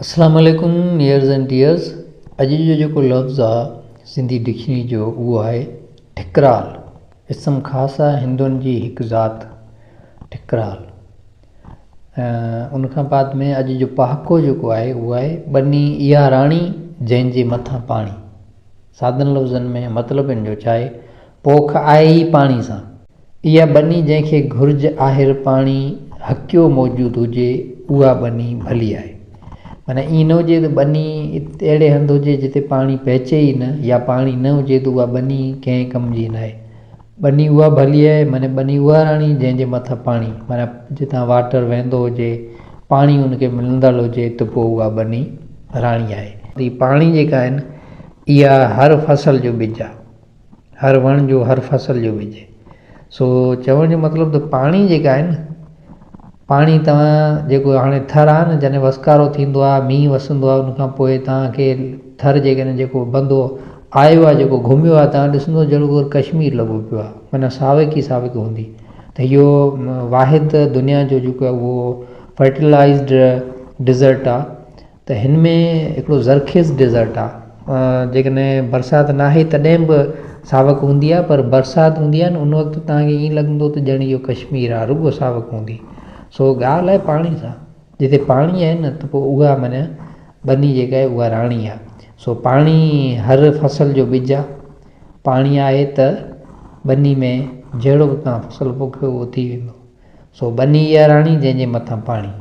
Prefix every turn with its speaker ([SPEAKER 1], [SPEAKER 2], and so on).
[SPEAKER 1] अस्सलाम वालेकुम nears and tears. अॼु जो जेको लफ़्ज़ आहे सिंधी डिक्शनरी जो उहो आहे ठिकराल। इसम ख़ासि आहे हिंदुनि जी हिकु ज़ात ठिकराल। उन खां बाद में अॼु जो पहाको जेको आहे उहो आहे बनी इहा राणी जंहिंजे मथां पाणी। सादनि लफ़्ज़नि में मतिलबु इन जो छा आहे, पोख आहे ई पाणी सां। इहा बनी जंहिंखे घुर्ज आहिर पाणी हकियो मौजूदु हुजे उहा बनी भली आहे। माना ईअं न हुजे त बनी अहिड़े हंधि हुजे जिते पाणी पहुचे ई न, या पाणी न हुजे त उहा बनी कंहिं कम जी न आहे। बनी उहा भली आहे, माना बनी उहा राणी जंहिंजे मथां पाणी, माना जितां वाटर वहंदो हुजे, पाणी हुनखे मिलंदड़ हुजे त पोइ उहा बनी राणी आहे। हीअ पाणी जेका आहिनि इहा हर फसल जो ॿिज आहे, हर वण जो हर फसल जो ॿिज। सो चवण जो मतिलबु त पाणी जेका आहे न, पाणी तव्हां जेको हाणे थर आहे न, जॾहिं वसकारो थींदो आहे, मींहुं वसंदो आहे, उनखां पोइ तव्हांखे थर जेकॾहिं जेको बंदो आयो आहे, जेको घुमियो आहे, तव्हां ॾिसंदो ज़रूरु कश्मीर लॻो पियो आहे, माना साविक ई साविक हूंदी। त इहो वाहिद दुनिया जो जेको आहे उहो फर्टिलाइज़्ड डिज़र्ट आहे। त हिन में हिकिड़ो ज़रखेज़ डिज़र्ट आहे। जेकॾहिं बरसाति न आहे तॾहिं बि सावक हूंदी आहे, पर बरसाति हूंदी आहे न उन वक़्तु तव्हांखे ईअं लॻंदो त ॼण इहो कश्मीर आहे, रुॻो सावक हूंदी। सो ॻाल्हि आहे पाणी सां, जिते पाणी आहे न त पोइ उहा माना बनी जेका आहे उहा राणी आहे। सो पाणी हर फसल जो ॿिज आहे। पाणी आहे त बनी में जहिड़ो बि तव्हां फसल पोखियो उहो थी वेंदो। सो बनी इहा राणी जंहिंजे मथां पाणी।